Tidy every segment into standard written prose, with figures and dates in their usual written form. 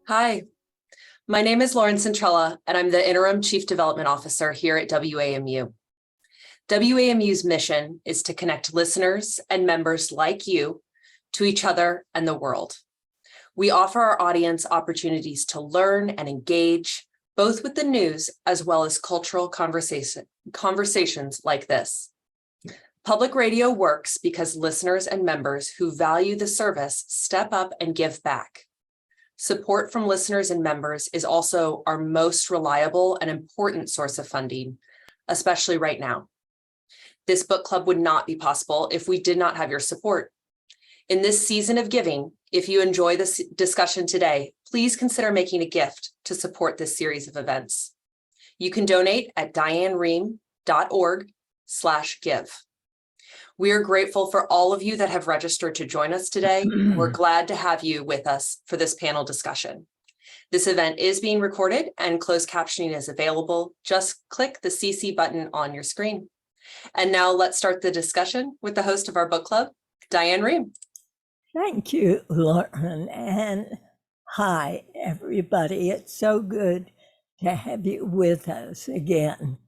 Hi, my name is Lauren Centrella, and I'm the Interim Chief Development Officer here at WAMU. WAMU's mission is to connect listeners and members like you to each other and the world. We offer our audience opportunities to learn and engage, both with the news as well as cultural conversations like this. Public radio works because listeners and members who value the service step up and give back. Support from listeners and members is also our most reliable and important source of funding, especially right now. This book club would not be possible if we did not have your support. In this season of giving, if you enjoy this discussion today, please consider making a gift to support this series of events. You can donate at dianerehm.org/give. We are grateful for all of you that have registered to join us today. We're glad to have you with us for this panel discussion. This event is being recorded and closed captioning is available. Just click the CC button on your screen. And now let's start the discussion with the host of our book club, Diane Rehm. Thank you, Lauren, and hi, everybody. It's so good to have you with us again.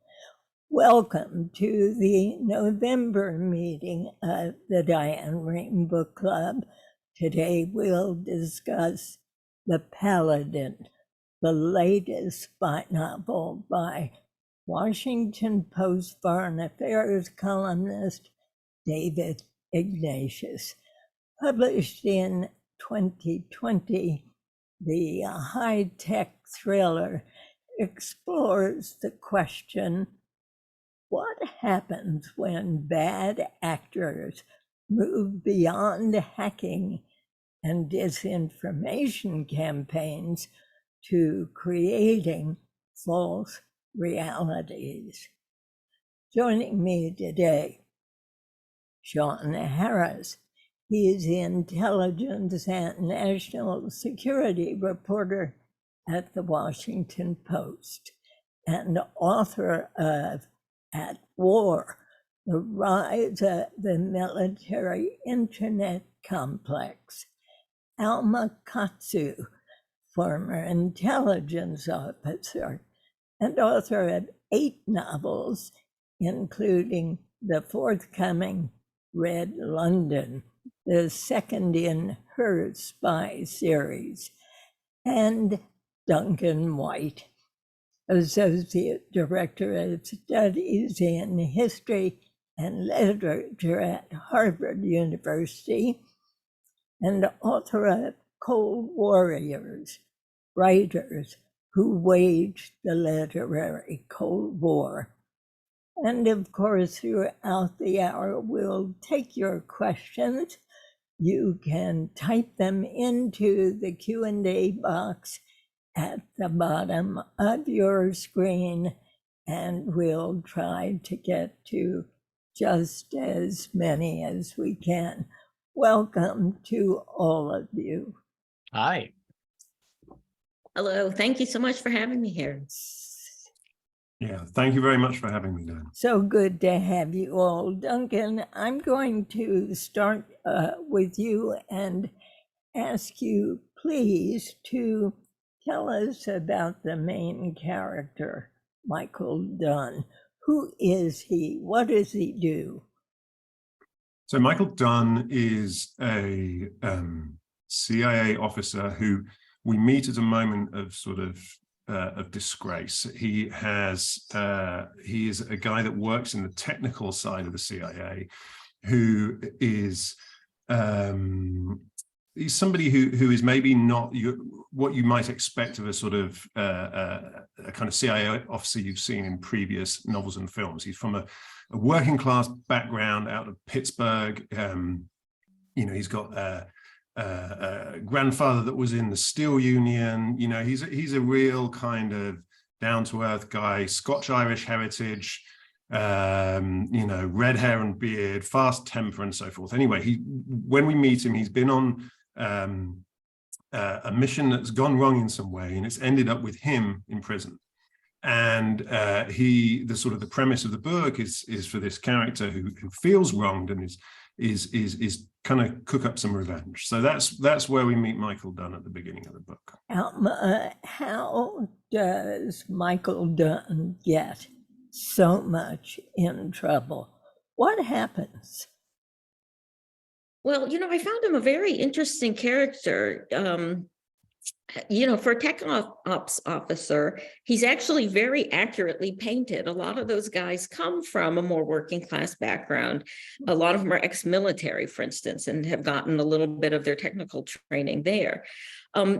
Welcome to the November meeting of the Diane Rehm Book Club. Today we'll discuss The Paladin, the latest spy novel by Washington Post Foreign Affairs columnist David Ignatius. Published in 2020, the high-tech thriller explores the question, what happens when bad actors move beyond hacking and disinformation campaigns to creating false realities? Joining me today, Sean Harris. He is the intelligence and national security reporter at the Washington Post and author of At War, The Rise of the Military Internet Complex. Alma Katsu, former intelligence officer and author of 8 novels, including the forthcoming Red London, the second in her spy series, and Duncan White, Associate Director of Studies in History and Literature at Harvard University, and author of Cold Warriors, Writers Who Waged the Literary Cold War. And of course, throughout the hour, we'll take your questions. You can type them into the Q&A box at the bottom of your screen, and we'll try to get to just as many as we can. Welcome to all of you. Hi. Hello, thank you so much for having me here. Yeah, thank you very much for having me, Dan. So good to have you all. Duncan, I'm going to start with you and ask you, please, to tell us about the main character, Michael Dunn. Who is he? What does he do? So Michael Dunn is a CIA officer who we meet at a moment of sort of disgrace. He is a guy that works in the technical side of the CIA, who is he's somebody who is maybe not what you might expect of a sort of a kind of CIA officer you've seen in previous novels and films. He's from a working class background out of Pittsburgh. You know, he's got a grandfather that was in the steel union. You know, he's a real kind of down-to-earth guy, Scotch-Irish heritage, you know, red hair and beard, fast temper and so forth. Anyway, when we meet him, he's been on a mission that's gone wrong in some way, and it's ended up with him in prison. And the premise of the book is for this character who feels wronged and is kind of cook up some revenge. So that's where we meet Michael Dunn at the beginning of the book. Alma, how does Michael Dunn get so much in trouble? What happens? Well, I found him a very interesting character. For a tech ops officer, he's actually very accurately painted. A lot of those guys come from a more working class background. A lot of them are ex-military, for instance, and have gotten a little bit of their technical training there.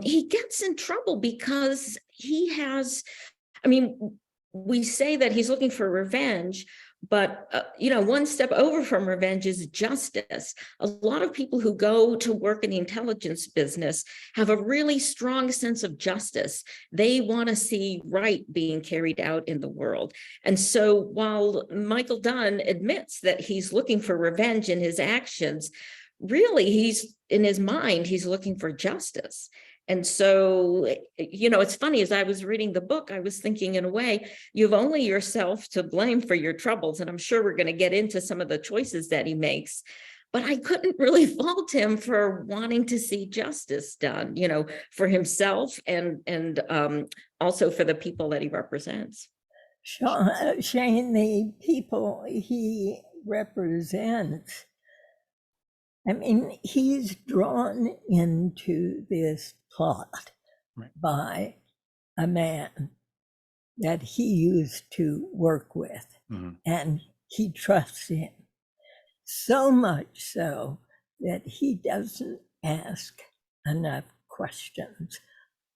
He gets in trouble because we say that he's looking for revenge, but, one step over from revenge is justice. A lot of people who go to work in the intelligence business have a really strong sense of justice. They want to see right being carried out in the world. And so while Michael Dunn admits that he's looking for revenge in his actions, really in his mind, he's looking for justice. And so, it's funny, as I was reading the book, I was thinking, in a way, you've only yourself to blame for your troubles. And I'm sure we're going to get into some of the choices that he makes. But I couldn't really fault him for wanting to see justice done, for himself and also for the people that he represents. Shane, the people he represents, he's drawn into this plot by a man that he used to work with, and he trusts him so much so that he doesn't ask enough questions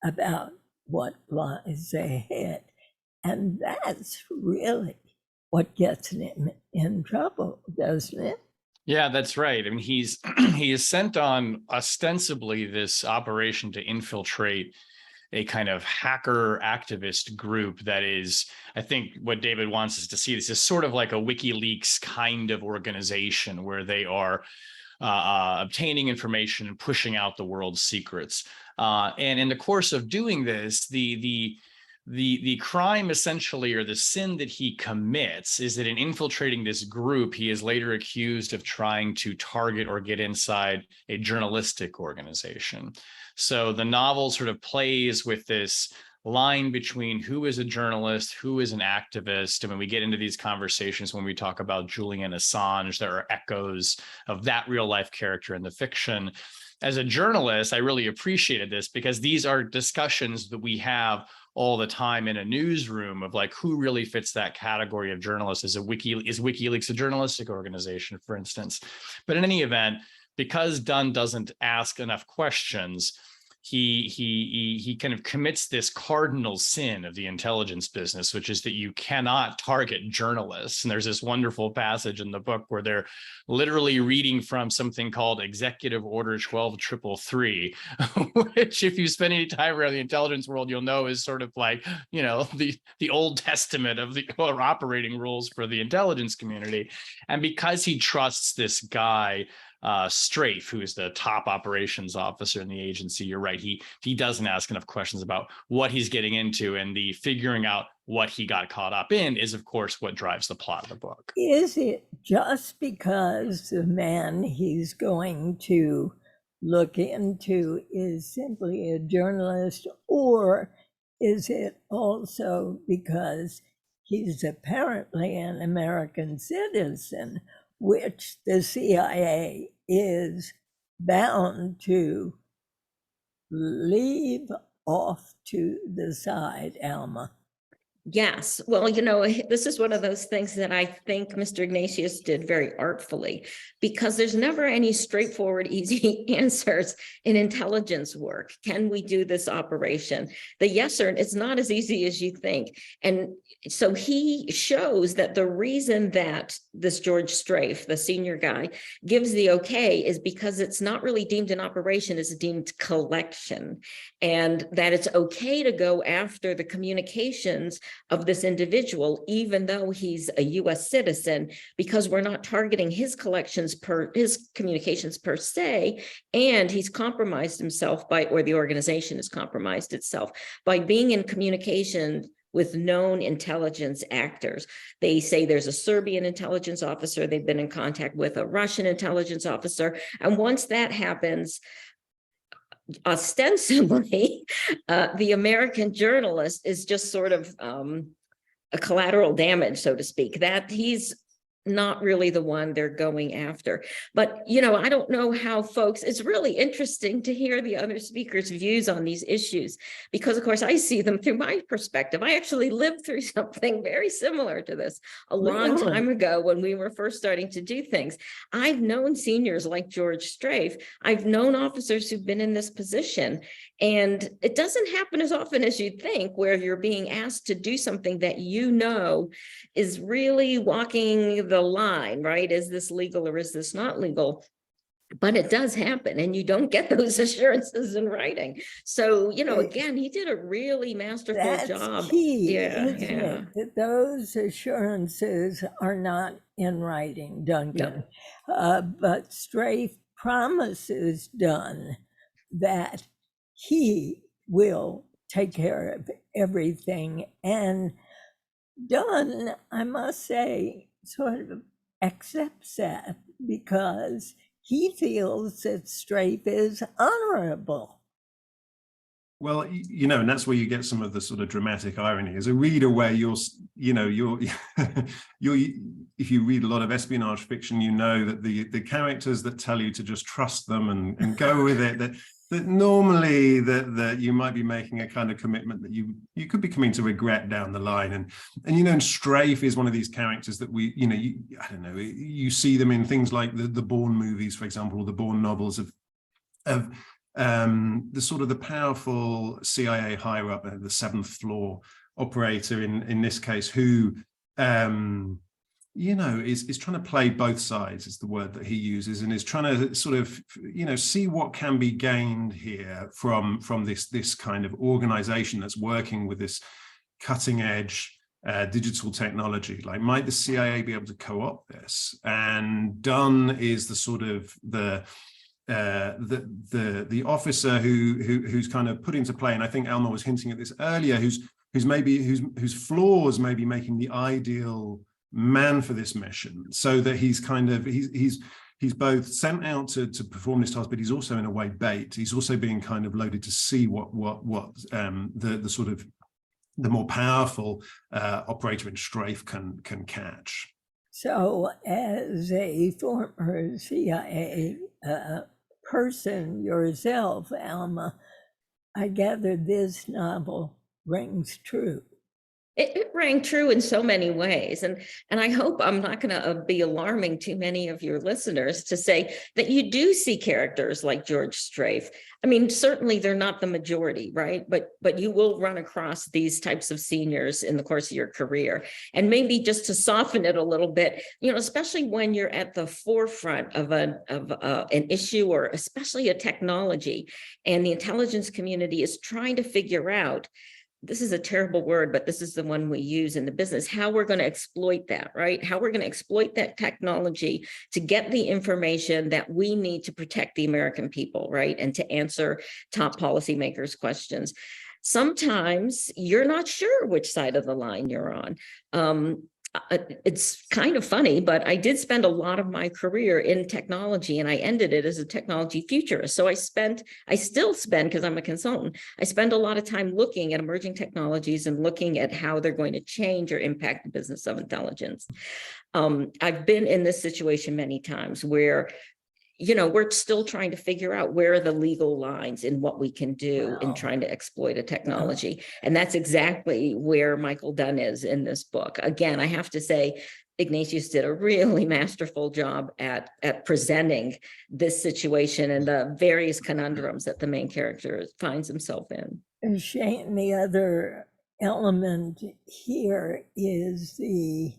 about what lies ahead. And that's really what gets him in trouble, doesn't it? Yeah, that's right. he is sent on ostensibly this operation to infiltrate a kind of hacker activist group that is, I think what David wants us to see, this is sort of like a WikiLeaks kind of organization where they are obtaining information and pushing out the world's secrets. And in the course of doing this, the crime essentially, or the sin that he commits, is that in infiltrating this group, he is later accused of trying to target or get inside a journalistic organization. So the novel sort of plays with this line between who is a journalist, who is an activist. And when we get into these conversations, when we talk about Julian Assange, there are echoes of that real life character in the fiction. As a journalist, I really appreciated this because these are discussions that we have all the time in a newsroom of like, who really fits that category of journalist? Is WikiLeaks a journalistic organization, for instance? But in any event, because Dunn doesn't ask enough questions, he kind of commits this cardinal sin of the intelligence business, which is that you cannot target journalists. And there's this wonderful passage in the book where they're literally reading from something called Executive Order 12333, which, if you spend any time around the intelligence world, you'll know is sort of like, you know, the Old Testament of the operating rules for the intelligence community. And because he trusts this guy, Strafe, who is the top operations officer in the agency, you're right, he doesn't ask enough questions about what he's getting into, and the figuring out what he got caught up in is, of course, what drives the plot of the book. Is it just because the man he's going to look into is simply a journalist, or is it also because he's apparently an American citizen, which the CIA is bound to leave off to the side, Alma? Yes. Well, you know, this is one of those things that I think Mr. Ignatius did very artfully, because there's never any straightforward, easy answers in intelligence work. Can we do this operation? The yes or it's not as easy as you think. And so he shows that the reason that this George Strafe, the senior guy, gives the okay is because it's not really deemed an operation, it's deemed collection, and that it's okay to go after the communications of this individual, even though he's a US citizen, because we're not targeting his communications per se, and he's compromised himself by, or the organization has compromised itself by being in communication with known intelligence actors. They say there's a Serbian intelligence officer they've been in contact with, a Russian intelligence officer, and once that happens, ostensibly, the American journalist is just sort of a collateral damage, so to speak, that he's not really the one they're going after. But, you know, I don't know how folks, it's really interesting to hear the other speakers' views on these issues, because of course I see them through my perspective. I actually lived through something very similar to this a long time ago when we were first starting to do things. I've known seniors like George Strafe. I've known officers who've been in this position, and it doesn't happen as often as you'd think, where you're being asked to do something that you know is really walking the line, right? Is this legal or is this not legal? But it does happen, and you don't get those assurances in writing. So, you know, again, he did a really masterful job. Key, isn't it? That those assurances are not in writing, Duncan. No. But Strafe promises Dunn that he will take care of everything. And Dunn, I must say, sort of accepts that because he feels that Strafe is honorable. Well, you know, and that's where you get some of the sort of dramatic irony as a reader, where you're if you read a lot of espionage fiction, you know that the characters that tell you to just trust them and go with it, that normally that you might be making a kind of commitment that you could be coming to regret down the line. And you know, and Strafe is one of these characters that I don't know, you see them in things like the Bourne movies, for example, or the Bourne novels of the sort of the powerful CIA higher up, the seventh floor operator in this case, who you know, is trying to play both sides, is the word that he uses, and is trying to sort of, you know, see what can be gained here from this kind of organization that's working with this cutting edge digital technology. Like, might the CIA be able to co-opt this? And Dunn is the sort of the officer who's kind of put into play, and I think Alma was hinting at this earlier, whose flaws may be making the ideal man for this mission, so that he's kind of he's both sent out to perform this task, but he's also in a way bait. He's also being kind of loaded to see what the sort of the more powerful operator in Strafe can catch. So, as a former CIA person yourself, Alma, I gather this novel rings true. It rang true in so many ways. And I hope I'm not going to be alarming too many of your listeners to say that you do see characters like George Strafe. I mean, certainly they're not the majority, right? But you will run across these types of seniors in the course of your career. And maybe just to soften it a little bit, you know, especially when you're at the forefront of an issue, or especially a technology, and the intelligence community is trying to figure out, this is a terrible word, but this is the one we use in the business, how we're going to exploit that, right? How we're going to exploit that technology to get the information that we need to protect the American people, right? And to answer top policymakers' questions. Sometimes you're not sure which side of the line you're on. It's kind of funny, but I did spend a lot of my career in technology, and I ended it as a technology futurist. So I still spend, because I'm a consultant, I spend a lot of time looking at emerging technologies and looking at how they're going to change or impact the business of intelligence. I've been in this situation many times where, you know, we're still trying to figure out where are the legal lines in what we can do in trying to exploit a technology. And that's exactly where Michael Dunn is in this book. Again, I have to say, Ignatius did a really masterful job at presenting this situation and the various conundrums that the main character finds himself in. And Shane, the other element here is the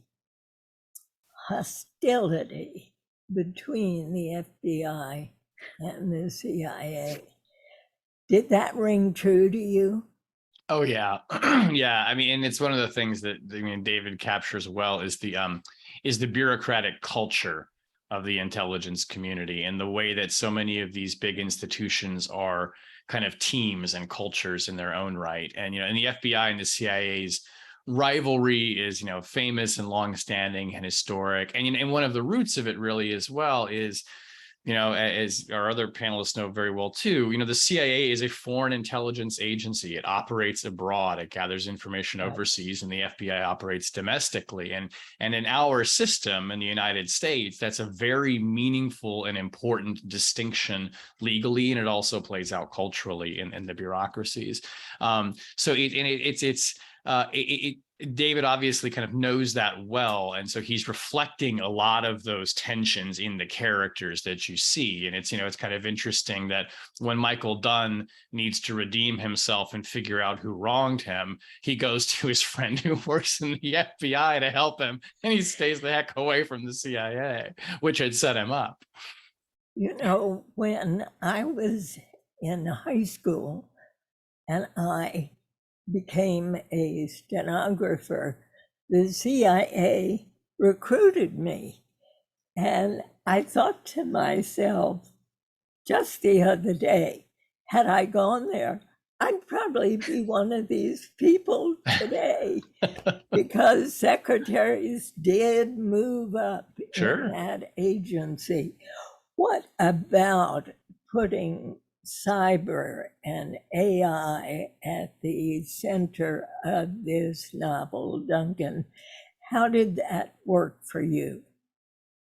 hostility between the FBI and the CIA. Did that ring true to you? Oh yeah. Yeah. I mean, and it's one of the things that David captures well is the bureaucratic culture of the intelligence community, and the way that so many of these big institutions are kind of teams and cultures in their own right. And, you know, and the FBI and the CIA's rivalry is, you know, famous and longstanding and historic. And one of the roots of it really as well is, you know, as our other panelists know very well too, you know, the CIA is a foreign intelligence agency. It operates abroad. It gathers information overseas, and the FBI operates domestically. And in our system in the United States, that's a very meaningful and important distinction legally, and it also plays out culturally in the bureaucracies. David obviously kind of knows that well. And so he's reflecting a lot of those tensions in the characters that you see. And it's, you know, it's kind of interesting that when Michael Dunn needs to redeem himself and figure out who wronged him, he goes to his friend who works in the FBI to help him. And he stays the heck away from the CIA, which had set him up. You know, when I was in high school and I became a stenographer, the CIA recruited me. And I thought to myself, just the other day, had I gone there, I'd probably be one of these people today, because secretaries did move up in that agency. What about putting cyber and AI at the center of this novel, Duncan? How did that work for you?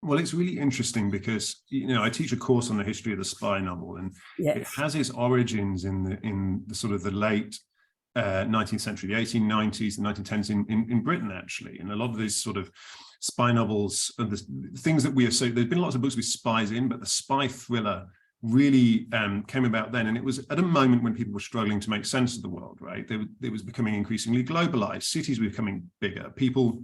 Well, it's really interesting because, you know, I teach a course on the history of the spy novel, and it has its origins in the sort of the late 19th century, the 1890s, the 1910s in Britain, actually. And a lot of these sort of spy novels, and the things that we associate, there's been lots of books with spies in, but the spy thriller really came about then. And it was at a moment when people were struggling to make sense of the world, right? It was becoming increasingly globalized. Cities were becoming bigger. People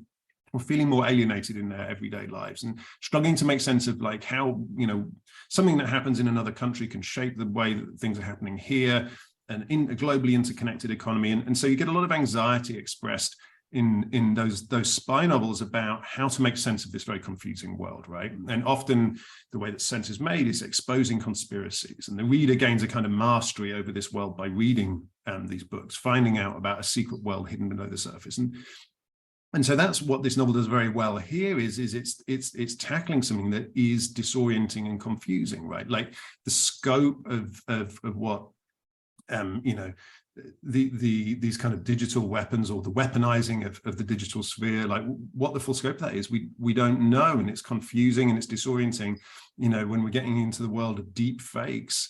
were feeling more alienated in their everyday lives and struggling to make sense of, like, how, you know, something that happens in another country can shape the way that things are happening here, and in a globally interconnected economy. And so you get a lot of anxiety expressed in those spy novels about how to make sense of this very confusing world, right? And often the way that sense is made is exposing conspiracies, and the reader gains a kind of mastery over this world by reading these books, finding out about a secret world hidden below the surface. And so that's what this novel does very well here, is it's tackling something that is disorienting and confusing, right? Like the scope of what you know, these kind of digital weapons, or the weaponizing of the digital sphere, like what the full scope of that is, we don't know, and it's confusing and it's disorienting, you know, when we're getting into the world of deep fakes,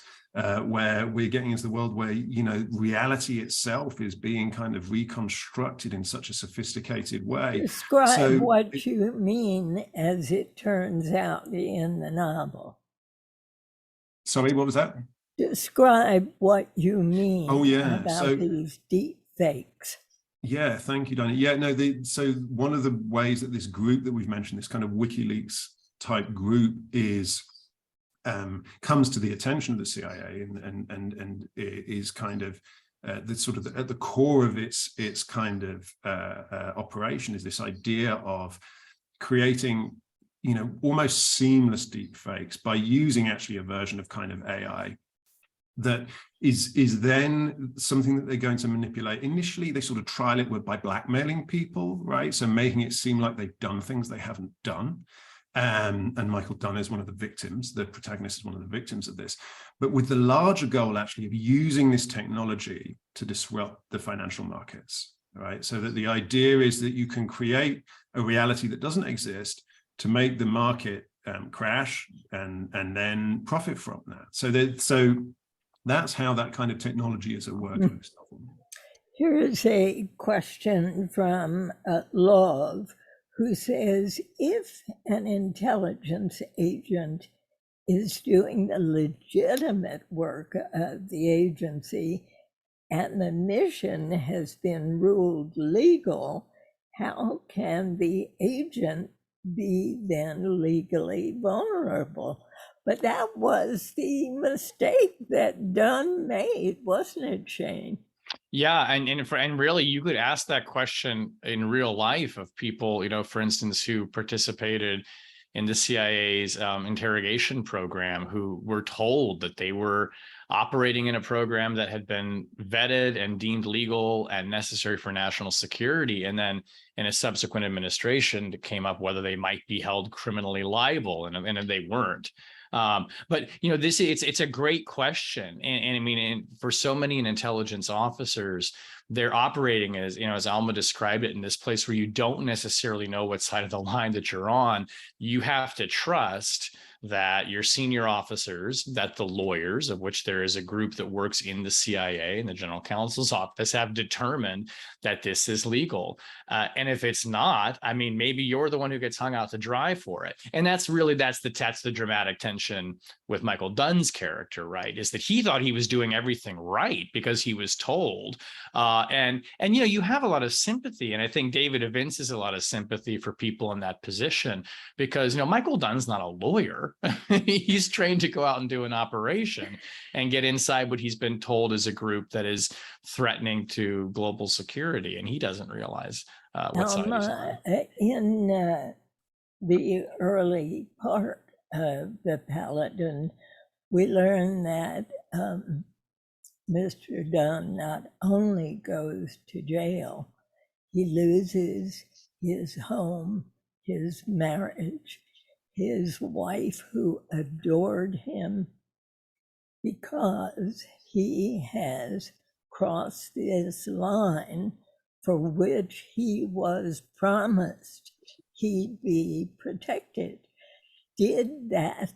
where we're getting into the world where, you know, reality itself is being kind of reconstructed in such a sophisticated way. Describe what you mean, as it turns out in the novel. Sorry, what was that? Describe what you mean about these deep fakes. Yeah, thank you, Diane. Yeah, no, so one of the ways that this group that we've mentioned, this kind of WikiLeaks type group, is comes to the attention of the CIA, and is kind of the sort of at the core of its kind of operation is this idea of creating, you know, almost seamless deep fakes by using actually a version of kind of AI that is then something that they're going to manipulate. Initially, they sort of trial it by blackmailing people, right? So making it seem like they've done things they haven't done. And Michael Dunn is one of the victims, the protagonist is one of the victims of this, but with the larger goal actually of using this technology to disrupt the financial markets, right? So that the idea is that you can create a reality that doesn't exist to make the market crash and then profit from that. So that's how that kind of technology is at work in this novel. Here is a question from Love, who says, if an intelligence agent is doing the legitimate work of the agency and the mission has been ruled legal, how can the agent be then legally vulnerable? But that was the mistake that Dunn made, wasn't it, Shane? Yeah, and really, you could ask that question in real life of people, you know, for instance, who participated in the CIA's interrogation program, who were told that they were operating in a program that had been vetted and deemed legal and necessary for national security, and then in a subsequent administration, it came up whether they might be held criminally liable, and they weren't. But you know, it's a great question, and I mean, for so many intelligence officers, they're operating as, you know, as Alma described it, in this place where you don't necessarily know what side of the line that you're on. You have to trust that your senior officers, that the lawyers, of which there is a group that works in the CIA and the General Counsel's office, have determined that this is legal. And if it's not, I mean, maybe you're the one who gets hung out to dry for it. And that's the dramatic tension with Michael Dunn's character, right? Is that he thought he was doing everything right because he was told. And you know, you have a lot of sympathy, and I think David evinces a lot of sympathy for people in that position, because, you know, Michael Dunn's not a lawyer. He's trained to go out and do an operation and get inside what he's been told is a group that is threatening to global security, and he doesn't realize what side he's on. In the early part of the Paladin, we learn that Mr. Dunn not only goes to jail, he loses his home, his marriage, his wife who adored him, because he has crossed this line for which he was promised he'd be protected. Did that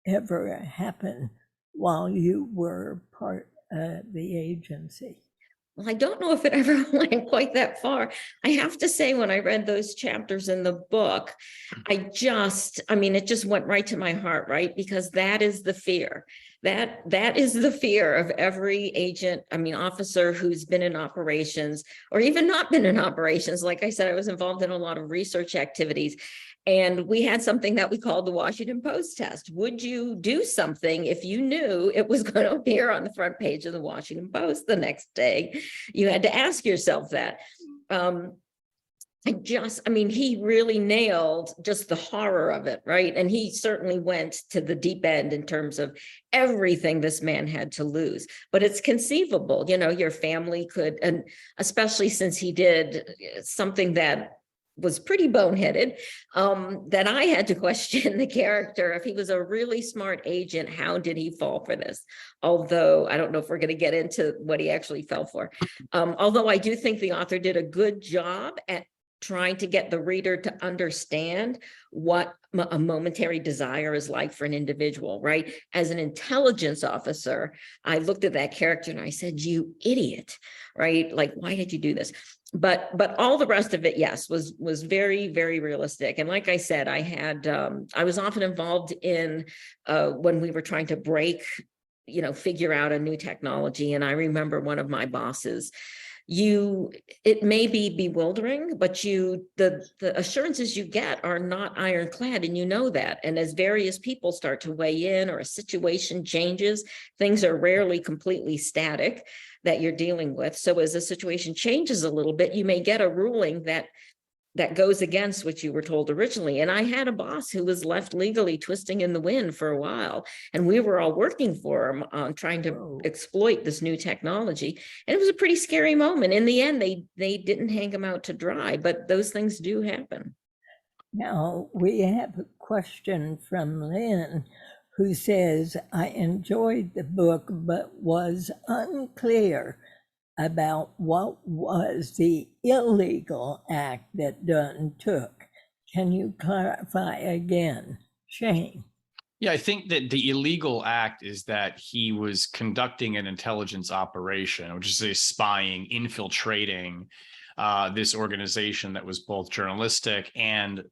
ever happen while you were part of the agency? Well, I don't know if it ever went quite that far. I have to say, when I read those chapters in the book, it just went right to my heart, right? Because that is the fear. That is the fear of every agent, officer who's been in operations or even not been in operations. Like I said, I was involved in a lot of research activities, and we had something that we called the Washington Post test. Would you do something if you knew it was going to appear on the front page of the Washington Post the next day? You had to ask yourself that. He really nailed just the horror of it, right? And he certainly went to the deep end in terms of everything this man had to lose. But it's conceivable, your family could, and especially since he did something that was pretty boneheaded, that I had to question the character. If he was a really smart agent, how did he fall for this? Although I don't know if we're going to get into what he actually fell for. Although I do think the author did a good job at trying to get the reader to understand what a momentary desire is like for an individual, right? As an intelligence officer, I looked at that character and I said, you idiot, right? Like, why did you do this? But all the rest of it, yes, was very, very realistic. And like I said, I was often involved in when we were trying to figure out a new technology. And I remember one of my bosses, it may be bewildering, but the assurances you get are not ironclad, and you know that. And as various people start to weigh in or a situation changes, things are rarely completely static that you're dealing with. So as the situation changes a little bit, you may get a ruling that goes against what you were told originally. And I had a boss who was left legally twisting in the wind for a while, and we were all working for him on trying to exploit this new technology. And it was a pretty scary moment. In the end, they didn't hang him out to dry, but those things do happen. Now, we have a question from Lynn, who says, I enjoyed the book, but was unclear about what was the illegal act that Dunn took. Can you clarify again, Shane? Yeah, I think that the illegal act is that he was conducting an intelligence operation, which is a spying, infiltrating this organization that was both journalistic and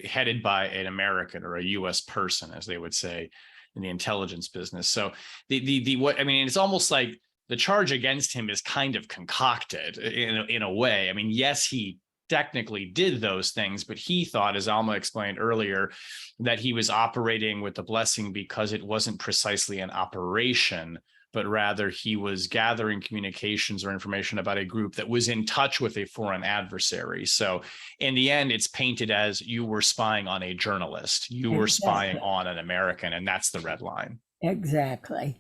headed by an American or a U.S. person, as they would say in the intelligence business. So it's almost like the charge against him is kind of concocted in a way. I mean, yes, he technically did those things, but he thought, as Alma explained earlier, that he was operating with the blessing because it wasn't precisely an operation, but rather he was gathering communications or information about a group that was in touch with a foreign adversary. So in the end, it's painted as you were spying on a journalist, you were spying on an American, and that's the red line. Exactly.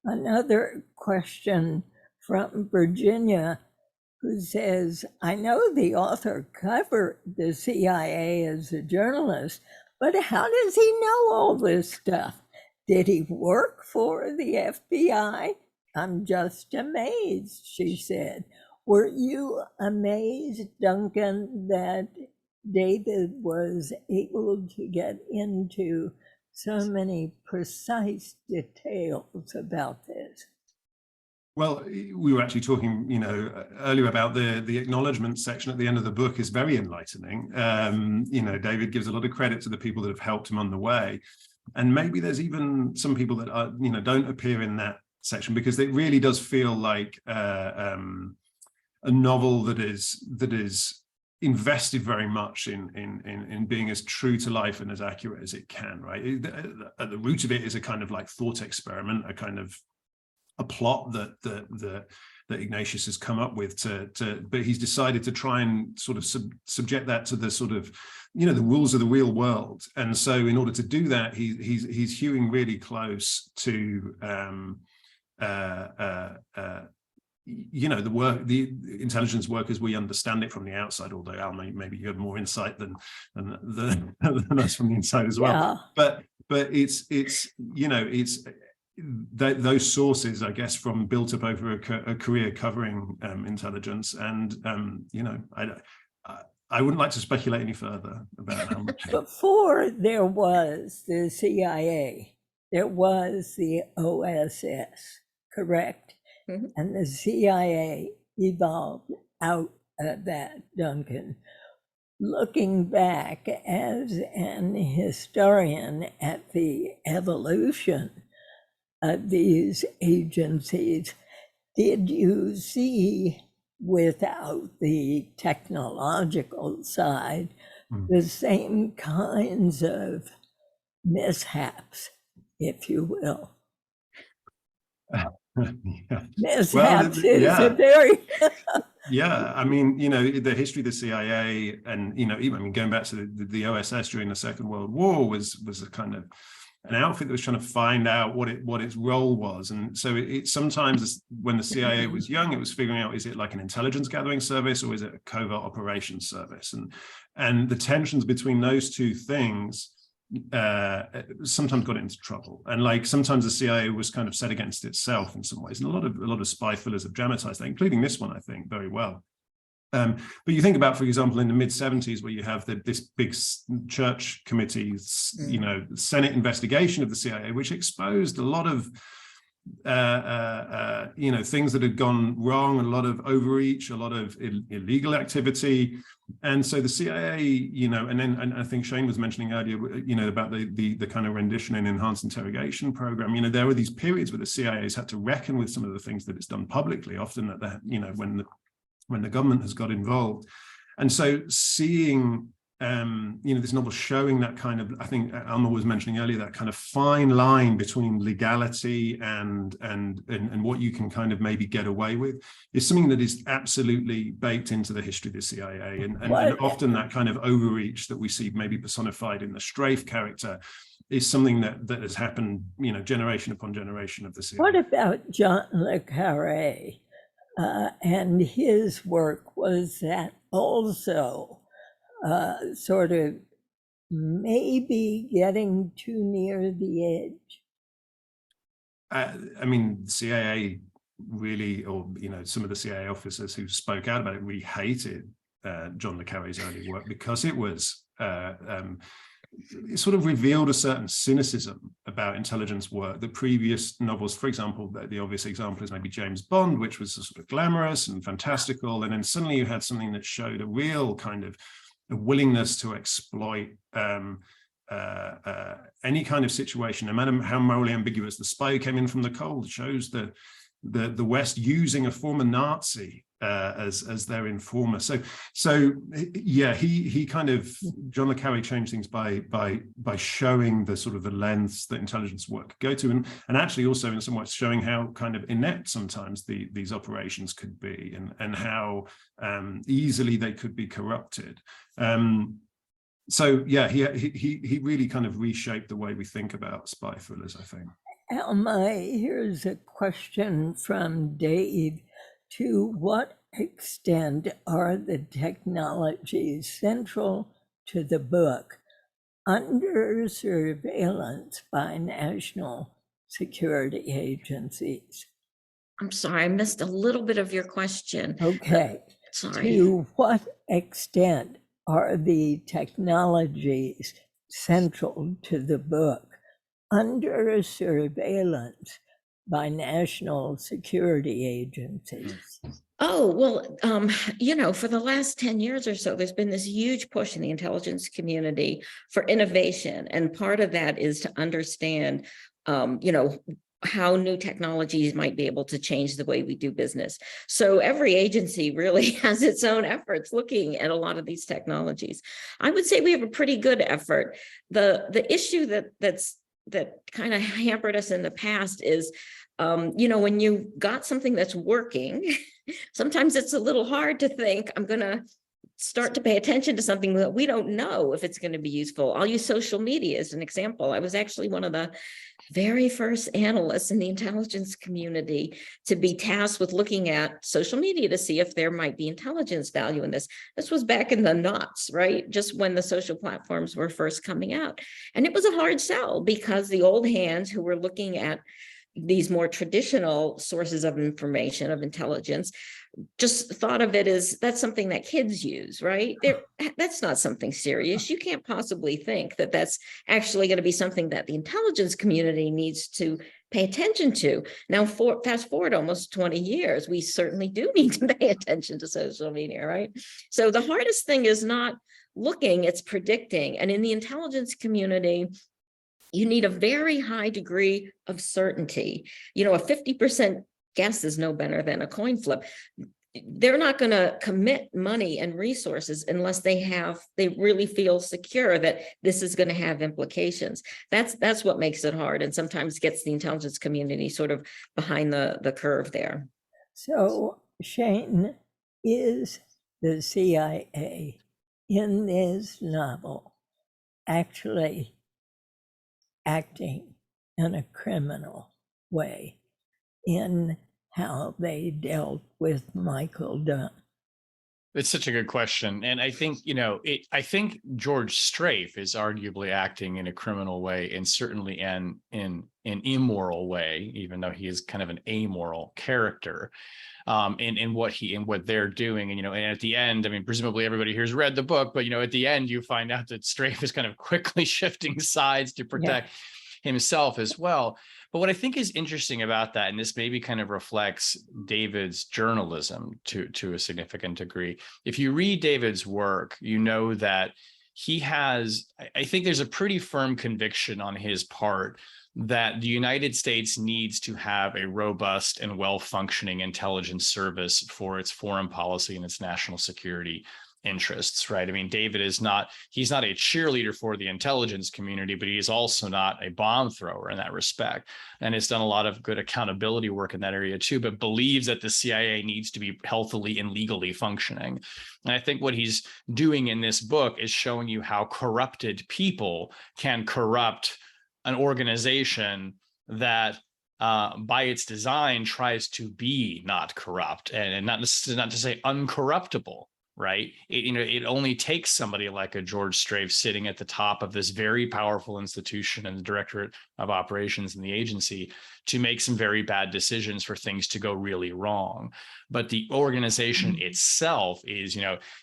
Another question from Virginia, who says, I know the author covered the CIA as a journalist, but how does he know all this stuff? Did he work for the FBI? I'm just amazed, she said. Were you amazed, Duncan, that David was able to get into so many precise details about this? Well, we were actually talking, earlier about the acknowledgement section at the end of the book is very enlightening. David gives a lot of credit to the people that have helped him on the way. And maybe there's even some people that are, don't appear in that section, because it really does feel like a novel that is invested very much in being as true to life and as accurate as it can, right? At the root of it is a kind of like thought experiment, a kind of a plot that Ignatius has come up with but he's decided to try and sort of subject that to the sort of, the rules of the real world. And so in order to do that, he's hewing really close to the intelligence work as we understand it from the outside, although Alma, maybe you have more insight than us from the inside as well. Yeah. But it's those sources, I guess, from built up over a career covering intelligence, and I wouldn't like to speculate any further about how much. Before there was the CIA, there was the OSS, correct? Mm-hmm. And the CIA evolved out of that, Duncan. Looking back as an historian at the evolution of these agencies, did you see, without the technological side, the same kinds of mishaps, if you will? Yeah. Mishaps is a very yeah, I mean, the history of the CIA, and even going back to the OSS during the Second World War was a kind of an outfit that was trying to find out what its role was. And so it sometimes, when the CIA was young, it was figuring out, is it like an intelligence gathering service or is it a covert operations service? And the tensions between those two things sometimes got into trouble. And like sometimes the CIA was kind of set against itself in some ways. And a lot of spy thrillers have dramatized that, including this one, I think, very well. But you think about, for example, in the mid-70s, where you have this big church committee, Senate investigation of the CIA, which exposed a lot of things that had gone wrong, a lot of overreach, a lot of illegal activity. And so the CIA, and I think Shane was mentioning earlier, about the kind of rendition and enhanced interrogation program. There were these periods where the CIA has had to reckon with some of the things that it's done publicly, often when the government has got involved. And so seeing this novel showing that kind of, I think Alma was mentioning earlier, that kind of fine line between legality and what you can kind of maybe get away with, is something that is absolutely baked into the history of the CIA. And often that kind of overreach that we see maybe personified in the Strafe character is something that has happened, generation upon generation of the CIA. What about John le Carré? And his work, was that also sort of maybe getting too near the edge? I mean, CIA really, or some of the CIA officers who spoke out about it, really hated John le Carré's early work, because it was it sort of revealed a certain cynicism about intelligence work. The previous novels, for example, the obvious example is maybe James Bond, which was sort of glamorous and fantastical, and then suddenly you had something that showed a real kind of a willingness to exploit any kind of situation, no matter how morally ambiguous. The Spy Who Came In From the Cold shows the West using a former Nazi as their informer. So yeah, he kind of, John le Carré changed things by showing the sort of the lengths that intelligence work could go to, and actually also in some ways showing how kind of inept sometimes these operations could be, and how easily they could be corrupted. So yeah, he really kind of reshaped the way we think about spy thrillers, I think. Alma, here's a question from Dave. To what extent are the technologies central to the book under surveillance by national security agencies? I'm sorry, I missed a little bit of your question. Okay. Sorry. To what extent are the technologies central to the book under surveillance by national security agencies? Oh, well, for the last 10 years or so, there's been this huge push in the intelligence community for innovation. And part of that is to understand, how new technologies might be able to change the way we do business. So every agency really has its own efforts looking at a lot of these technologies. I would say we have a pretty good effort. The issue that kind of hampered us in the past is, when you got something that's working, sometimes it's a little hard to think, I'm going to start to pay attention to something that we don't know if it's going to be useful. I'll use social media as an example. I was actually one of the very first analysts in the intelligence community to be tasked with looking at social media to see if there might be intelligence value in this. This was back in the noughts, right? Just when the social platforms were first coming out. And it was a hard sell, because the old hands who were looking at these more traditional sources of information, of intelligence, just thought of it as that's something that kids use, right? That's not something serious. You can't possibly think that that's actually going to be something that the intelligence community needs to pay attention to. Now, fast forward almost 20 years, we certainly do need to pay attention to social media, right? So the hardest thing is not looking, it's predicting. And in the intelligence community, you need a very high degree of certainty. A 50% guess is no better than a coin flip. They're not going to commit money and resources unless they really feel secure that this is going to have implications. That's what makes it hard, and sometimes gets the intelligence community sort of behind the curve there. So, Shane, is the CIA in this novel actually acting in a criminal way in how they dealt with Michael Dunn? It's such a good question. And I think, I think George Strafe is arguably acting in a criminal way, and certainly in an immoral way, even though he is kind of an amoral character in what they're doing. And, and at the end, I mean, presumably everybody here's read the book, but, at the end, you find out that Strafe is kind of quickly shifting sides to protect himself as well. But what I think is interesting about that, and this maybe kind of reflects David's journalism to a significant degree. If you read David's work, you know that he has, I think there's a pretty firm conviction on his part that the United States needs to have a robust and well-functioning intelligence service for its foreign policy and its national security interests, right? I mean, David he's not a cheerleader for the intelligence community, but he is also not a bomb thrower in that respect. And has done a lot of good accountability work in that area too, but believes that the CIA needs to be healthily and legally functioning. And I think what he's doing in this book is showing you how corrupted people can corrupt an organization that by its design tries to be not corrupt and not to say uncorruptible. Right. It only takes somebody like a George Strafe sitting at the top of this very powerful institution and the Directorate of Operations in the agency to make some very bad decisions for things to go really wrong. But the organization itself is,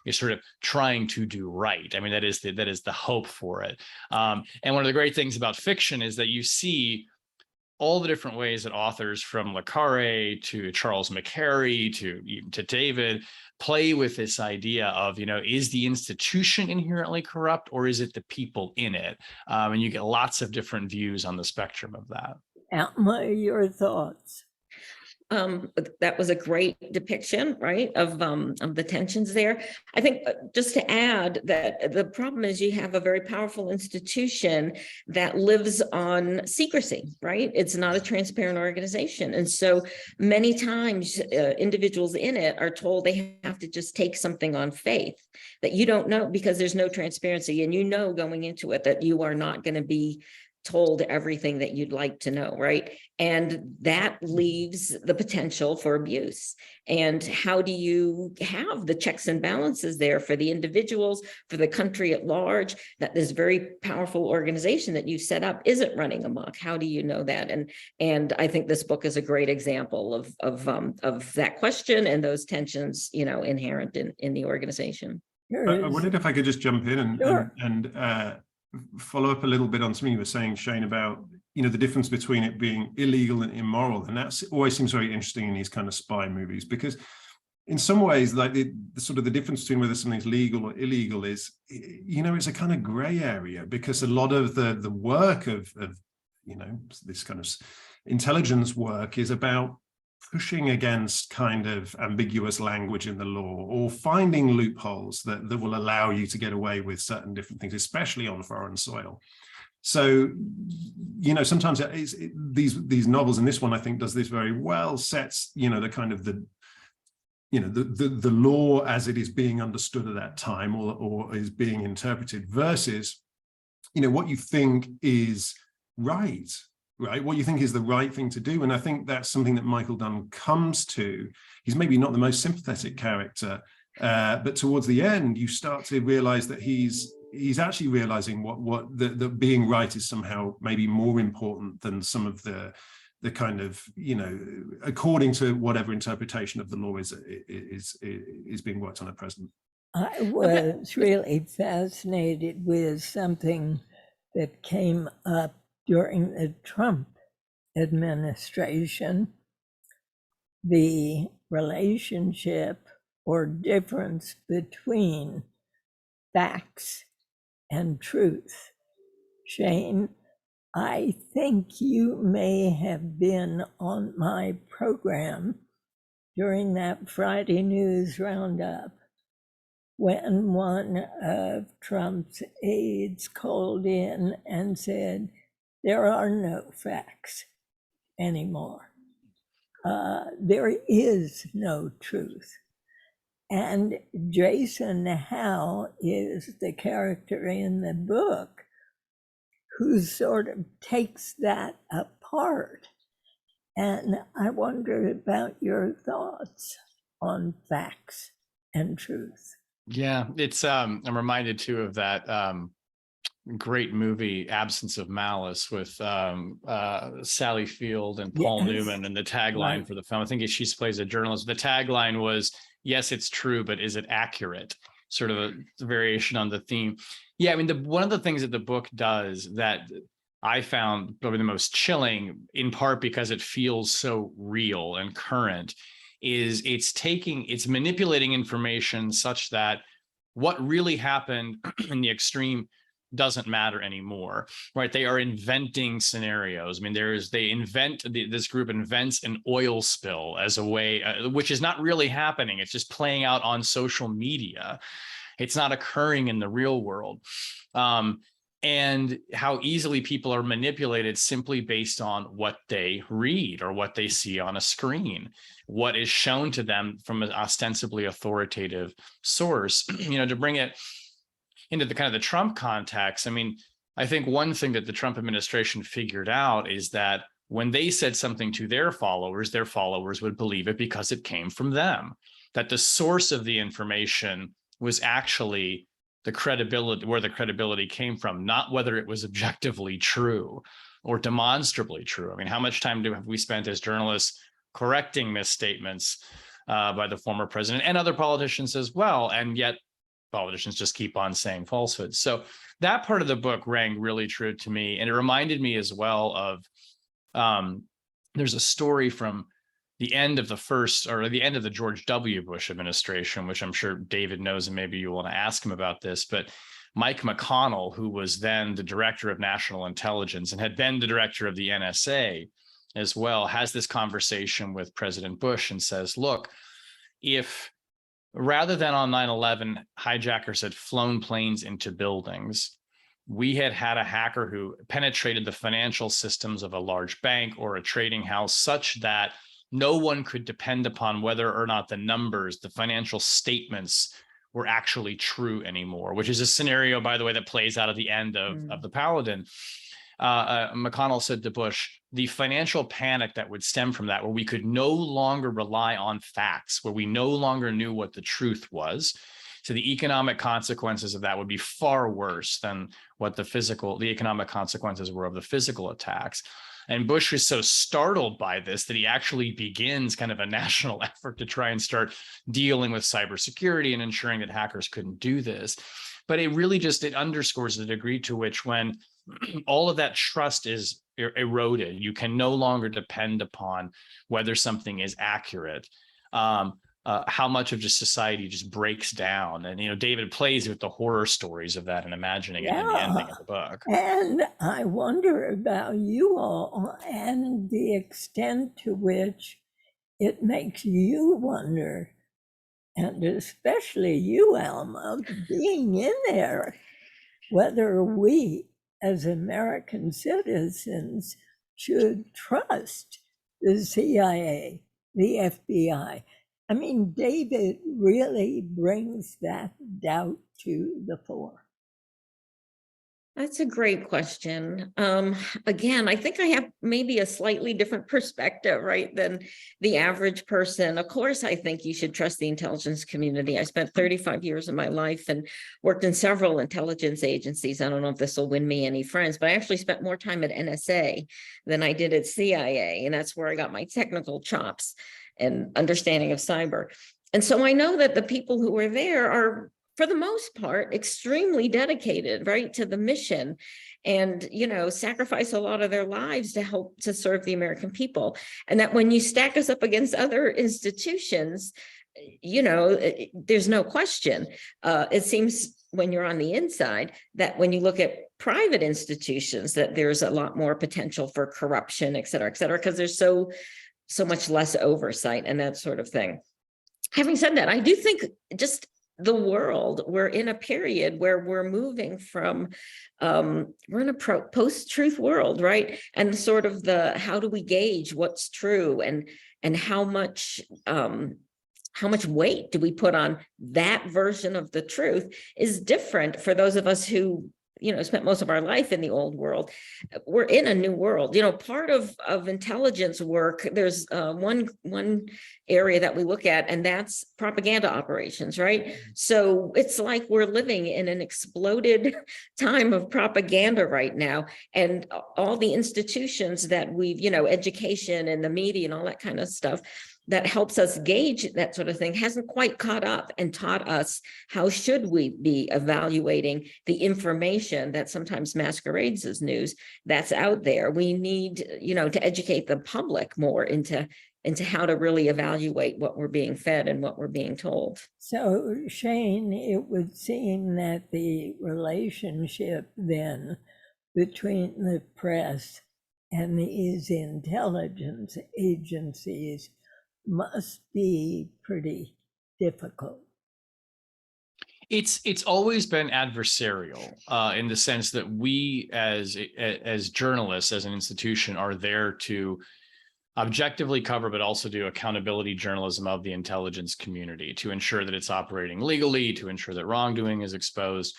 is sort of trying to do right. I mean, that is the hope for it. And one of the great things about fiction is that you see all the different ways that authors from Le Carré to Charles McCarry to David play with this idea of, is the institution inherently corrupt or is it the people in it? And you get lots of different views on the spectrum of that. Alma, your thoughts? That was a great depiction, right, of the tensions there. I think just to add that the problem is you have a very powerful institution that lives on secrecy, right? It's not a transparent organization. And so many times individuals in it are told they have to just take something on faith that you don't know because there's no transparency. And going into it that you are not going to be told everything that you'd like to know, right? And that leaves the potential for abuse. And how do you have the checks and balances there for the individuals, for the country at large, that this very powerful organization that you set up isn't running amok? How do you know that? And I think this book is a great example of that question and those tensions, inherent in the organization. I wondered if I could just jump in and follow up a little bit on something you were saying, Shane, about the difference between it being illegal and immoral, and that always seems very interesting in these kind of spy movies, because in some ways, like the sort of the difference between whether something's legal or illegal is, it's a kind of gray area, because a lot of the work of this kind of intelligence work is about pushing against kind of ambiguous language in the law or finding loopholes that will allow you to get away with certain different things, especially on foreign soil. So, sometimes these novels, and this one I think does this very well, sets, the kind of the law as it is being understood at that time or is being interpreted versus, what you think is right, what you think is the right thing to do. And I think that's something that Michael Dunn comes to. He's maybe not the most sympathetic character, but towards the end, you start to realize that he's actually realizing what the being right is somehow maybe more important than some of the kind of, according to whatever interpretation of the law is being worked on at present. I was really fascinated with something that came up during the Trump administration, the relationship or difference between facts and truth. Shane, I think you may have been on my program during that Friday News Roundup when one of Trump's aides called in and said, there are no facts anymore. There is no truth. And Jason Howe is the character in the book who sort of takes that apart. And I wonder about your thoughts on facts and truth. Yeah, it's I'm reminded too of that great movie Absence of Malice with Sally Field and Paul Yes, Newman, and the tagline right. for the film, I think she plays a journalist. The tagline was, yes, it's true, but is it accurate? Sort of a variation on the theme. Yeah, I mean, one of the things that the book does that I found probably the most chilling, in part because it feels so real and current, is it's manipulating information such that what really happened in the extreme doesn't matter anymore, right? They are inventing scenarios. I mean, this group invents an oil spill as a way, which is not really happening. It's just playing out on social media. It's not occurring in the real world. And how easily people are manipulated simply based on what they read or what they see on a screen, what is shown to them from an ostensibly authoritative source. To bring it into the kind of the Trump context, I mean, I think one thing that the Trump administration figured out is that when they said something to their followers would believe it because it came from them, that the source of the information was actually the credibility, where the credibility came from, not whether it was objectively true or demonstrably true. I mean, how much time have we spent as journalists correcting misstatements by the former president and other politicians as well? And yet politicians just keep on saying falsehoods. So that part of the book rang really true to me. And it reminded me as well of, there's a story from the end of the George W. Bush administration, which I'm sure David knows, and maybe you want to ask him about this, but Mike McConnell, who was then the director of national intelligence and had been the director of the NSA as well, has this conversation with President Bush and says, look, if rather than on 9/11, hijackers had flown planes into buildings, we had a hacker who penetrated the financial systems of a large bank or a trading house such that no one could depend upon whether or not the numbers, the financial statements, were actually true anymore, which is a scenario, by the way, that plays out at the end of the Paladin. McConnell said to Bush, the financial panic that would stem from that, where we could no longer rely on facts, where we no longer knew what the truth was. So the economic consequences of that would be far worse than what the economic consequences were of the physical attacks. And Bush was so startled by this that he actually begins kind of a national effort to try and start dealing with cybersecurity and ensuring that hackers couldn't do this. But it underscores the degree to which, when all of that trust is eroded, you can no longer depend upon whether something is accurate. How much of just society just breaks down. And, David plays with the horror stories of that and imagining it in the ending of the book. And I wonder about you all and the extent to which it makes you wonder, and especially you, Alma, being in there, whether we as American citizens should trust the CIA, the FBI. I mean, David really brings that doubt to the fore. That's a great question. Again, I think I have maybe a slightly different perspective, right, than the average person. Of course, I think you should trust the intelligence community. I spent 35 years of my life and worked in several intelligence agencies. I don't know if this will win me any friends, but I actually spent more time at NSA than I did at CIA. And that's where I got my technical chops and understanding of cyber. And so I know that the people who are there are, for the most part, extremely dedicated, right, to the mission, and, sacrifice a lot of their lives to help to serve the American people. And that when you stack us up against other institutions, there's no question. It seems when you're on the inside that when you look at private institutions, that there's a lot more potential for corruption, et cetera, because there's so much less oversight and that sort of thing. Having said that, I do think just the world, we're in a period where we're moving from, we're in a post-truth world, right? And sort of how do we gauge what's true, and how much weight do we put on that version of the truth is different for those of us who spent most of our life in the old world. We're in a new world. Part of intelligence work, there's one area that we look at, and that's propaganda operations, right? So it's like we're living in an exploded time of propaganda right now, and all the institutions that we've, education and the media and all that kind of stuff that helps us gauge that sort of thing hasn't quite caught up and taught us how should we be evaluating the information that sometimes masquerades as news that's out there. We need, to educate the public more into how to really evaluate what we're being fed and what we're being told. So, Shane, it would seem that the relationship then between the press and these intelligence agencies must be pretty difficult. It's always been adversarial in the sense that we as journalists, as an institution, are there to objectively cover, but also do accountability journalism of the intelligence community to ensure that it's operating legally, to ensure that wrongdoing is exposed.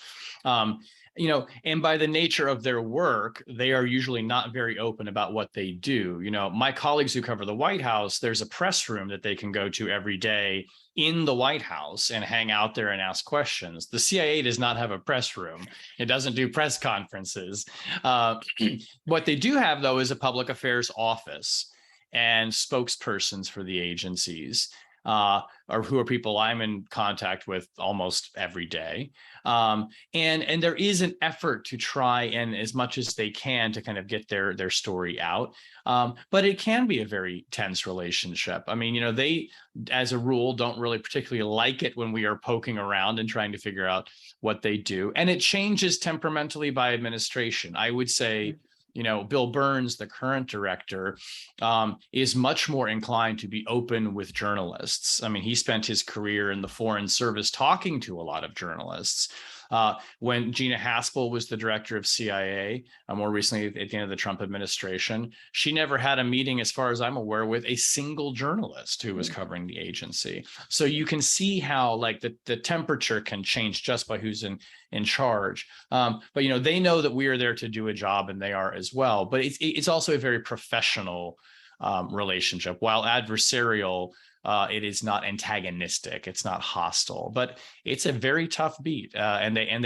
And by the nature of their work, they are usually not very open about what they do. My colleagues who cover the White House, there's a press room that they can go to every day in the White House and hang out there and ask questions. The CIA does not have a press room. It doesn't do press conferences. What they do have, though, is a public affairs office and spokespersons for the agencies. Or who are people I'm in contact with almost every day. And there is an effort to try and as much as they can to kind of get their story out. But it can be a very tense relationship. I mean, they, as a rule, don't really particularly like it when we are poking around and trying to figure out what they do. And it changes temperamentally by administration. I would say, Bill Burns, the current director, is much more inclined to be open with journalists. I mean, he spent his career in the Foreign Service talking to a lot of journalists. When Gina Haspel was the director of CIA, more recently at the end of the Trump administration, she never had a meeting, as far as I'm aware, with a single journalist who was covering the agency. So you can see how the temperature can change just by who's in charge. But they know that we are there to do a job, and they are as well. But it's also a very professional relationship. While adversarial, it is not antagonistic. It's not hostile, but it's a very tough beat. And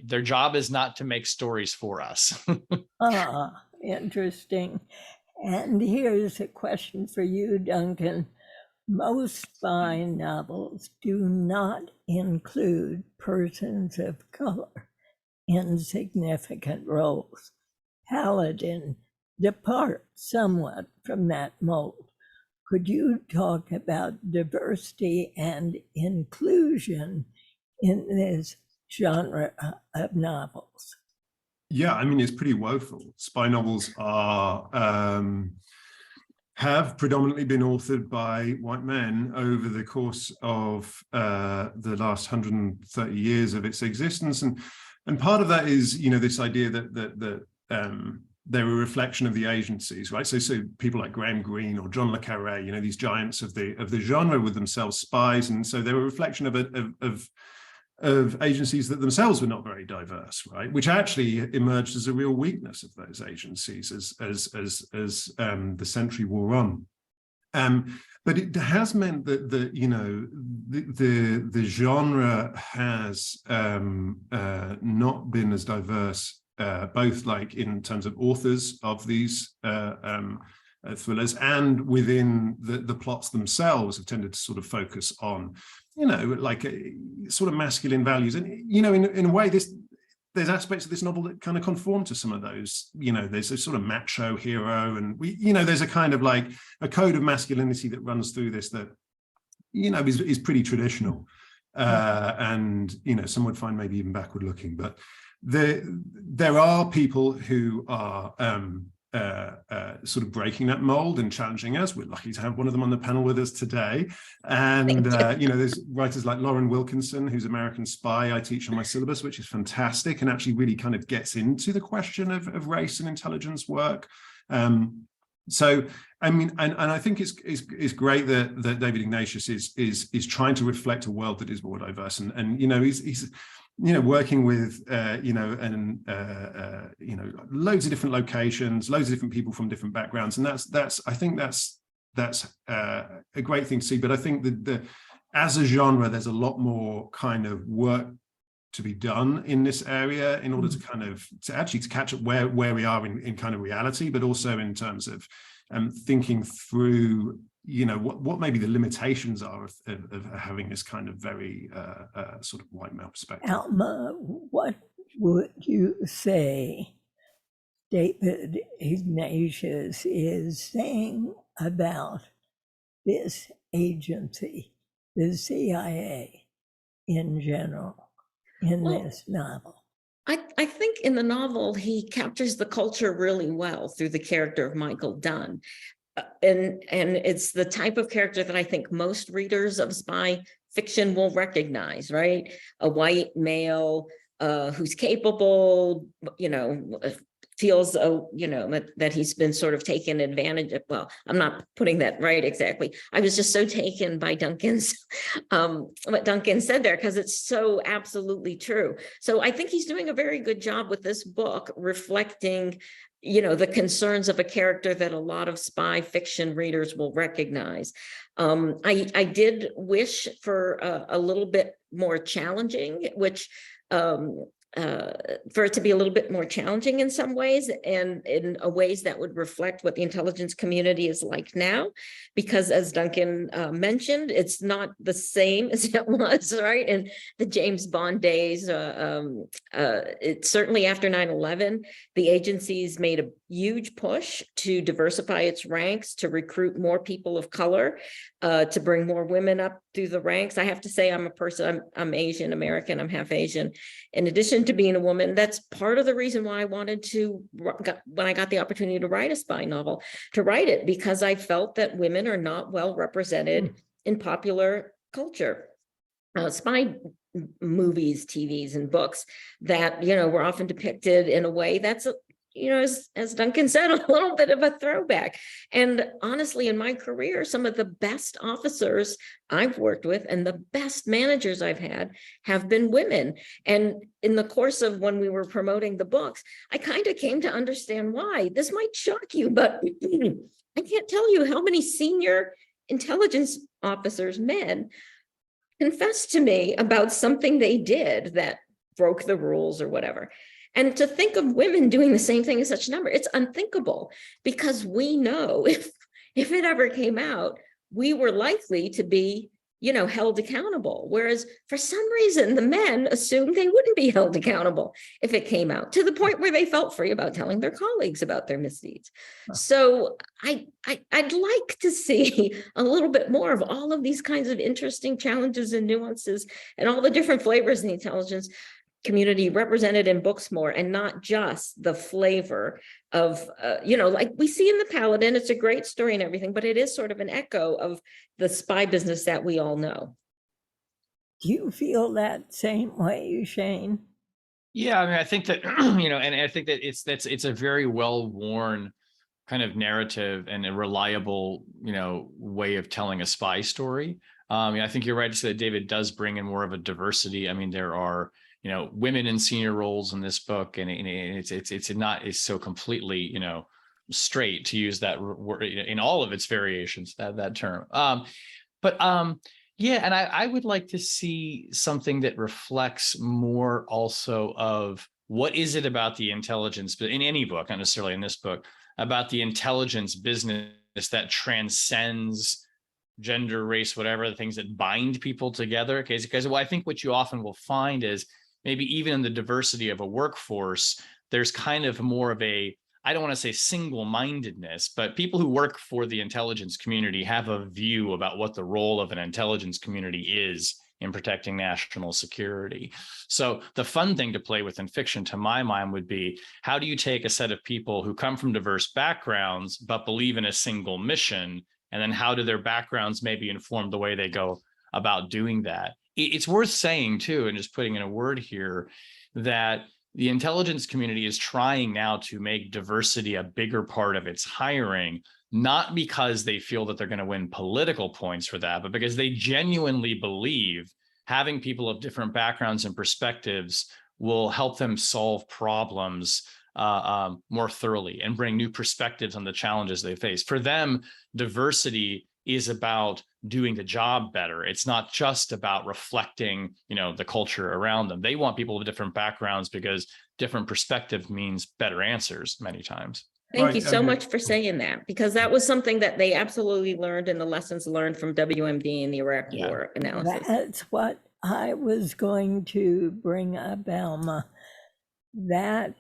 their job is not to make stories for us. Interesting. And here's a question for you, Duncan. Most spy novels do not include persons of color in significant roles. Paladin departs somewhat from that mold. Could you talk about diversity and inclusion in this genre of novels? Yeah, I mean, it's pretty woeful. Spy novels have predominantly been authored by white men over the course of the last 130 years of its existence. And part of that is, this idea that they're a reflection of the agencies, right? So people like Graham Greene or John le Carré, these giants of the genre were themselves spies, and so they're a reflection of agencies that themselves were not very diverse, right? Which actually emerged as a real weakness of those agencies as the century wore on. But it has meant that the genre has not been as diverse. Both in terms of authors of these thrillers and within the plots themselves have tended to sort of focus on, sort of masculine values. And, in a way, there's aspects of this novel that kind of conform to some of those. There's a sort of macho hero, and there's a kind of a code of masculinity that runs through this that, is pretty traditional. And, some would find maybe even backward looking, but there are people who are sort of breaking that mold and challenging us. We're lucky to have one of them on the panel with us today. And, there's writers like Lauren Wilkinson, who's American Spy, I teach on my syllabus, which is fantastic and actually really kind of gets into the question of race and intelligence work. So, I mean, and I think it's great that David Ignatius is trying to reflect a world that is more diverse. And he's working with, loads of different locations, loads of different people from different backgrounds. And I think that's a great thing to see. But I think that as a genre, there's a lot more kind of work to be done in this area in order to kind of to catch up where we are in kind of reality, but also in terms of thinking through, what maybe the limitations are of having this kind of very sort of white male perspective. Alma, what would you say David Ignatius is saying about this agency, the CIA in general, in this novel? I think in the novel, he captures the culture really well through the character of Michael Dunn. And it's the type of character that I think most readers of spy fiction will recognize, right? A white male who's capable, feels, that he's been sort of taken advantage of. Well, I'm not putting that right exactly. I was just so taken by Duncan's, what Duncan said there, because it's so absolutely true. So I think he's doing a very good job with this book, reflecting, the concerns of a character that a lot of spy fiction readers will recognize. I did wish for a little bit more challenging, which for it to be a little bit more challenging in some ways, and in ways that would reflect what the intelligence community is like now, because as Duncan mentioned, it's not the same as it was, right, in the James Bond days. It's certainly after 9/11, the agency's made a huge push to diversify its ranks, to recruit more people of color, to bring more women up through the ranks. I have to say, I'm Asian American, I'm half Asian. In addition to being a woman, that's part of the reason why I wanted to, when I got the opportunity to write a spy novel, to write it, because I felt that women are not well represented in popular culture. Spy movies, TVs, and books that, were often depicted in a way that's, as Duncan said, a little bit of a throwback. And honestly, in my career, some of the best officers I've worked with and the best managers I've had have been women. And in the course of when we were promoting the books, I kind of came to understand why. This might shock you, but I can't tell you how many senior intelligence officers, men, confessed to me about something they did that broke the rules or whatever. And to think of women doing the same thing in such a number, it's unthinkable, because we know if it ever came out, we were likely to be, held accountable. Whereas for some reason, the men assumed they wouldn't be held accountable if it came out, to the point where they felt free about telling their colleagues about their misdeeds. So I'd like to see a little bit more of all of these kinds of interesting challenges and nuances and all the different flavors in the intelligence community represented in books more, and not just the flavor of, like we see in the Paladin. It's a great story and everything, but it is sort of an echo of the spy business that we all know. Do you feel that same way, Shane? Yeah, I mean, I think that, and I think that it's a very well-worn kind of narrative and a reliable, way of telling a spy story. I think you're right to say that David does bring in more of a diversity. I mean, there are, women in senior roles in this book, and it's so completely, straight, to use that word in all of its variations, that term. Yeah, and I would like to see something that reflects more also of what is it about the intelligence, but in any book, not necessarily in this book, about the intelligence business that transcends gender, race, whatever, the things that bind people together. Okay, because I think what you often will find is maybe even in the diversity of a workforce, there's kind of more of a, I don't want to say single-mindedness, but people who work for the intelligence community have a view about what the role of an intelligence community is in protecting national security. So the fun thing to play with in fiction, to my mind, would be, how do you take a set of people who come from diverse backgrounds but believe in a single mission, and then how do their backgrounds maybe inform the way they go about doing that? It's worth saying too, and just putting in a word here, that the intelligence community is trying now to make diversity a bigger part of its hiring, not because they feel that they're going to win political points for that, but because they genuinely believe, having people of different backgrounds and perspectives will help them solve problems more thoroughly and bring new perspectives on the challenges they face. For them, diversity is about doing the job better. It's not just about reflecting, the culture around them. They want people with different backgrounds because different perspective means better answers many times. Thank you so much for saying that, because that was something that they absolutely learned in the lessons learned from WMD and the Iraq War analysis. That's what I was going to bring up, Alma. That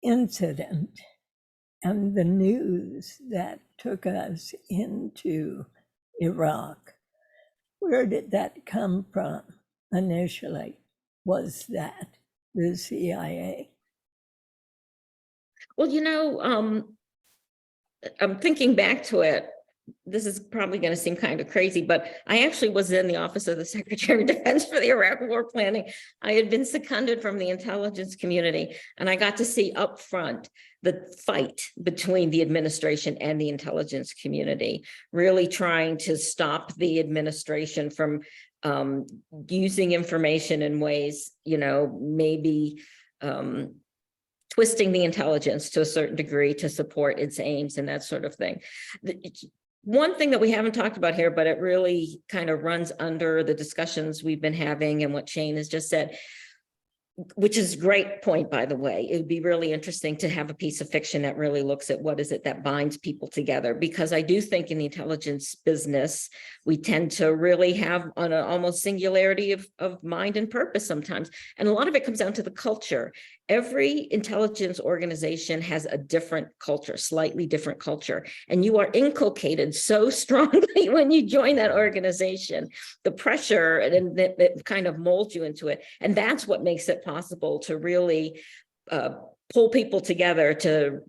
incident and the news that took us into Iraq, where did that come from initially? Was that the CIA? Well, I'm thinking back to it. This is probably going to seem kind of crazy, but I actually was in the office of the Secretary of Defense for the Iraq War planning. I had been seconded from the intelligence community, and I got to see up front the fight between the administration and the intelligence community, really trying to stop the administration from using information in ways, maybe twisting the intelligence to a certain degree to support its aims and that sort of thing. One thing that we haven't talked about here, but it really kind of runs under the discussions we've been having and what Shane has just said, which is a great point, by the way. It would be really interesting to have a piece of fiction that really looks at what is it that binds people together, because I do think in the intelligence business, we tend to really have an almost singularity of mind and purpose sometimes. And a lot of it comes down to the culture. Every intelligence organization has a different culture, slightly different culture, and you are inculcated so strongly when you join that organization, the pressure, and that kind of molds you into it. And that's what makes it possible to really pull people together to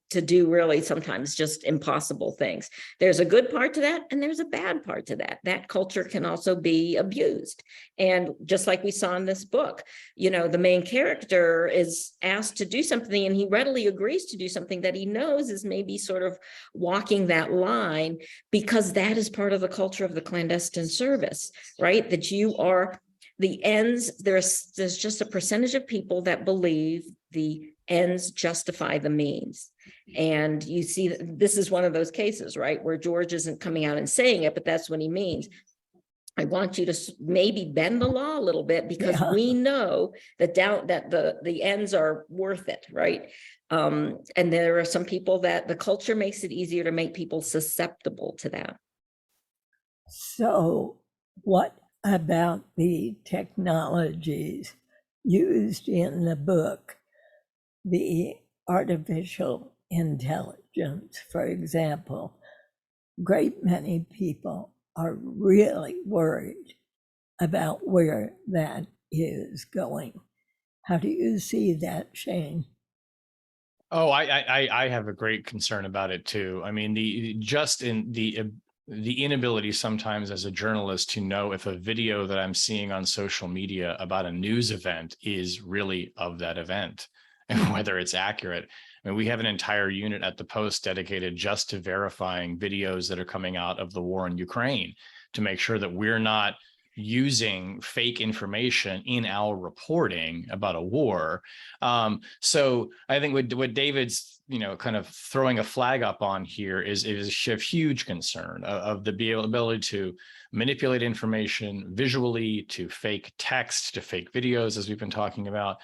do really sometimes just impossible things. There's a good part to that, and there's a bad part to that. That culture can also be abused. And just like we saw in this book, the main character is asked to do something, and he readily agrees to do something that he knows is maybe sort of walking that line, because that is part of the culture of the clandestine service, right? That you are the ends, there's just a percentage of people that believe the ends justify the means. And you see, this is one of those cases, right, where George isn't coming out and saying it, but that's what he means. I want you to maybe bend the law a little bit, because we know that the ends are worth it, right? And there are some people that the culture makes it easier to make people susceptible to that. So what about the technologies used in the book, the artificial intelligence, for example? Great many people are really worried about where that is going. How do you see that, Shane? Oh, I have a great concern about it too. I mean, the inability sometimes as a journalist to know if a video that I'm seeing on social media about a news event is really of that event and whether it's accurate. I mean, we have an entire unit at the Post dedicated just to verifying videos that are coming out of the war in Ukraine to make sure that we're not using fake information in our reporting about a war. So I think what David's, kind of throwing a flag up on here is a huge concern of the ability to manipulate information visually, to fake text, to fake videos, as we've been talking about.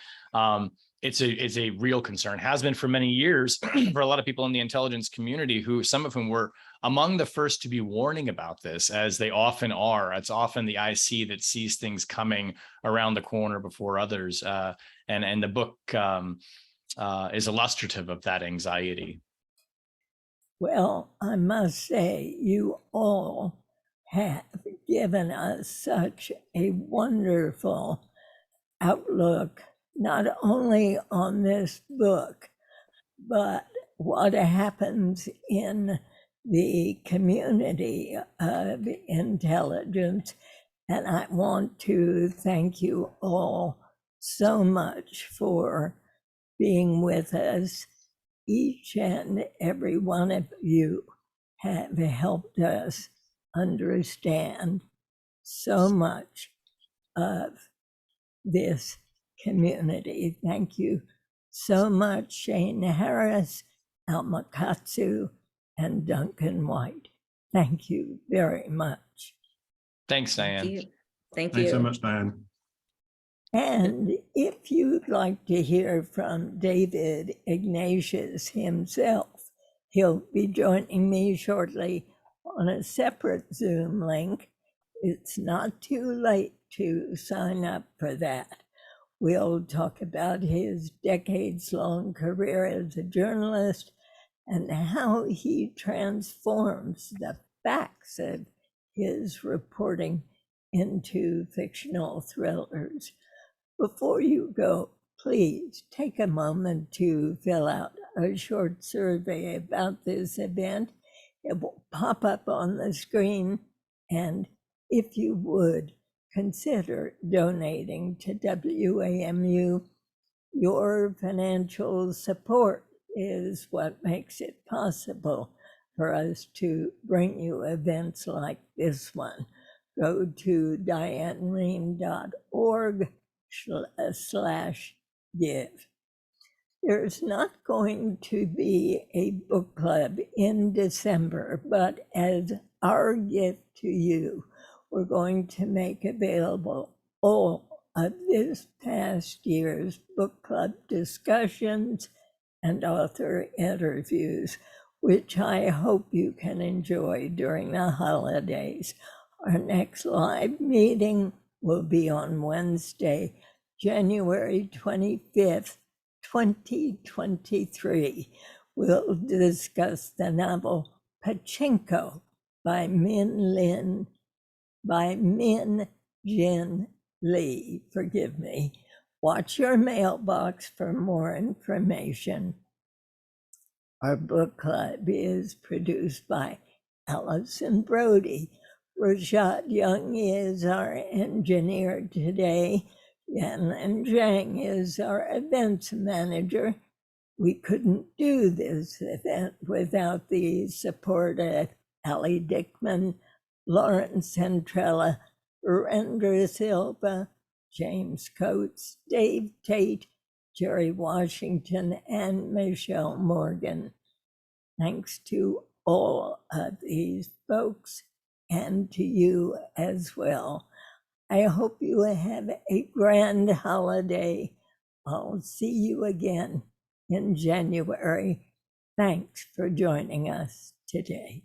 It's a real concern, has been for many years for a lot of people in the intelligence community, some of whom were among the first to be warning about this, as they often are. It's often the IC that sees things coming around the corner before others. And the book is illustrative of that anxiety. Well, I must say, you all have given us such a wonderful outlook, not only on this book, but what happens in the community of intelligence. And I want to thank you all so much for being with us. Each and every one of you have helped us understand so much of this community. Thank you so much, Shane Harris, Alma Katsu, and Duncan White. Thank you very much. Thanks, Thank Diane. you. Thank Thanks you. so much, Diane. And if you'd like to hear from David Ignatius himself, he'll be joining me shortly on a separate Zoom link. It's not too late to sign up for that. We'll talk about his decades-long career as a journalist and how he transforms the facts of his reporting into fictional thrillers. Before you go, please take a moment to fill out a short survey about this event. It will pop up on the screen, and if you would, consider donating to WAMU. Your financial support is what makes it possible for us to bring you events like this one. Go to dianerehm.org/give. There's not going to be a book club in December, but as our gift to you, we're going to make available all of this past year's book club discussions and author interviews, which I hope you can enjoy during the holidays. Our next live meeting will be on Wednesday, January 25th, 2023. We'll discuss the novel Pachinko by Min Jin Lee. Forgive me. Watch your mailbox for more information. Our book club is produced by Allison Brody. Rashad Young is our engineer today. Yanlan Zhang is our events manager. We couldn't do this event without the support of Allie Dickman, Lawrence Centrella, Virendra Silva, James Coates, Dave Tate, Jerry Washington, and Michelle Morgan. Thanks to all of these folks and to you as well. I hope you have a grand holiday. I'll see you again in January. Thanks for joining us today.